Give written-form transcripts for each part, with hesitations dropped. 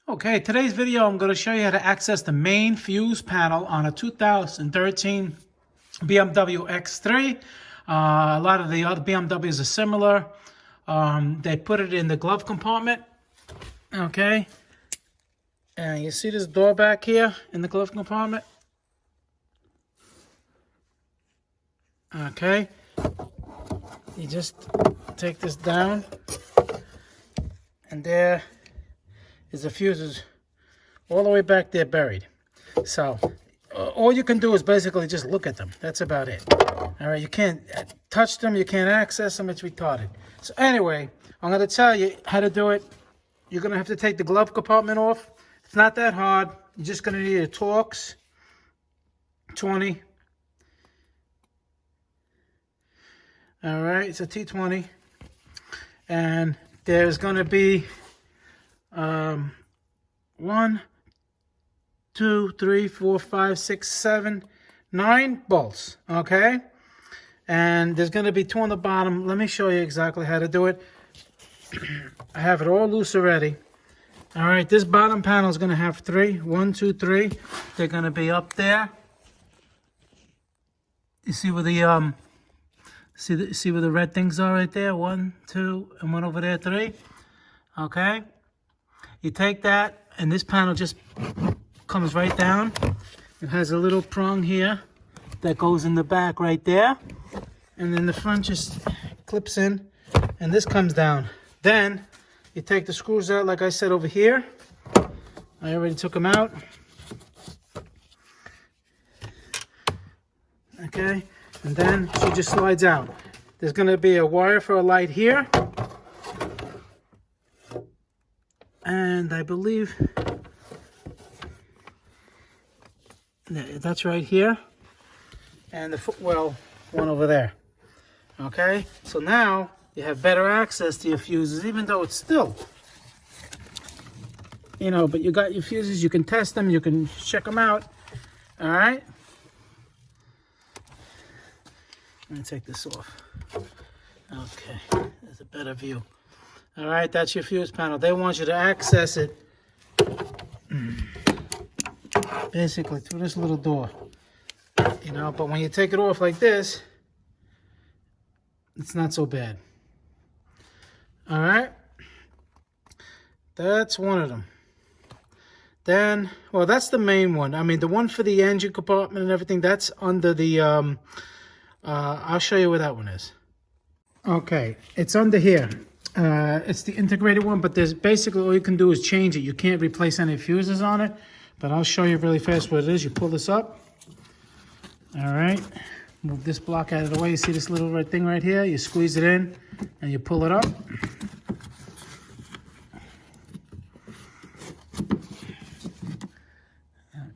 Okay, today's video I'm going to show you how to access the main fuse panel on a 2013 BMW X3. A lot of the other BMWs are similar. They put it in the glove compartment. Okay, and you see this door back here in the glove compartment. Okay, you just take this down, and there is the fuses all the way back there buried. So all you can do is basically just look at them. That's about it. All right, you can't touch them, you can't access them, it's retarded. So anyway, I'm going to tell you how to do it. You're going to have to take the glove compartment off. It's not that hard. You're just going to need a Torx 20. All right, it's a T20. And there's going to be 1, 2, 3, 4, 5, 6, 7, 9 bolts. Okay, and there's going to be 2 on the bottom. Let me show you exactly how to do it. I have it all loose already. All right, this bottom panel is going to have 3. 1, 2, 3. They're going to be up there. You see where the see where the red things are right there? 1, 2, and 1 over there, 3. Okay. You take that, and this panel just comes right down. It has a little prong here that goes in the back right there. And then the front just clips in, and this comes down. Then you take the screws out, like I said, over here. I already took them out. Okay, and then she just slides out. There's going to be a wire for a light here. And I believe that's right here. And the footwell one over there. Okay, so now you have better access to your fuses, even though it's still, you know, but you got your fuses, you can test them, you can check them out. All right. Let me take this off. Okay, there's a better view. All right, that's your fuse panel. They want you to access it basically through this little door, you know, but when you take it off like this, it's not so bad. All right, that's one of them. Then, well, that's the main one. I mean, the one for the engine compartment and everything, that's under the, I'll show you where that one is. Okay, it's under here. It's the integrated one, but there's basically all you can do is change it. You can't replace any fuses on it, but I'll show you really fast what it is. You pull this up. All right, move this block out of the way. You see this little red thing right here? You squeeze it in and you pull it up.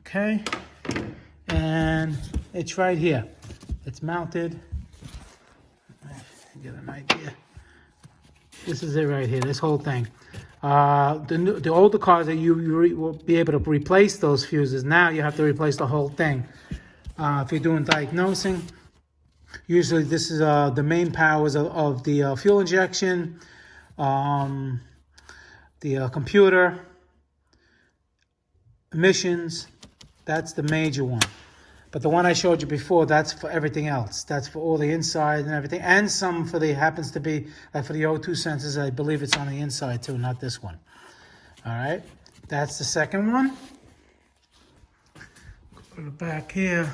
Okay, and it's right here. It's mounted. Get an idea. This is it right here, this whole thing. The older cars that you will be able to replace those fuses. Now you have to replace the whole thing. If you're doing diagnosing, usually this is the main powers of the fuel injection, the computer, emissions. That's the major one. But the one I showed you before, that's for everything else. That's for all the inside and everything. And some for the, happens to be, like for the O2 sensors, I believe it's on the inside too, not this one. All right, that's the second one. Go to the back here.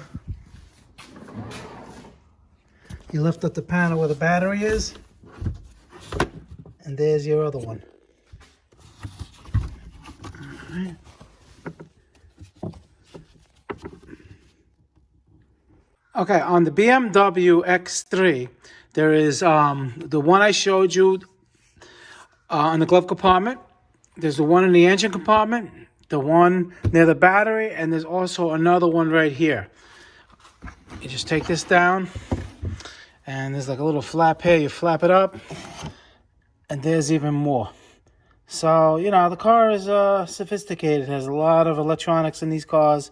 You lift up the panel where the battery is. And there's your other one. All right. Okay, on the BMW X3, there is the one I showed you on the glove compartment. There's the one in the engine compartment, the one near the battery, and there's also another one right here. You just take this down, and there's like a little flap here. You flap it up, and there's even more. So, you know, the car is sophisticated. It has a lot of electronics in these cars.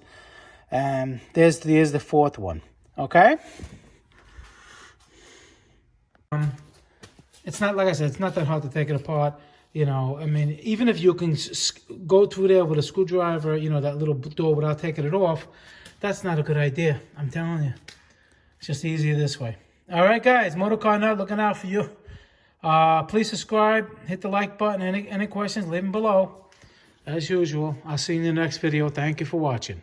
And here's the fourth one. Okay. It's not, like I said, it's not that hard to take it apart. You know, I mean, even if you can go through there with a screwdriver, you know, that little door without taking it off, that's not a good idea. I'm telling you. It's just easier this way. All right, guys, Motorcar Nut looking out for you. Please subscribe, hit the like button. Any questions, leave them below. As usual, I'll see you in the next video. Thank you for watching.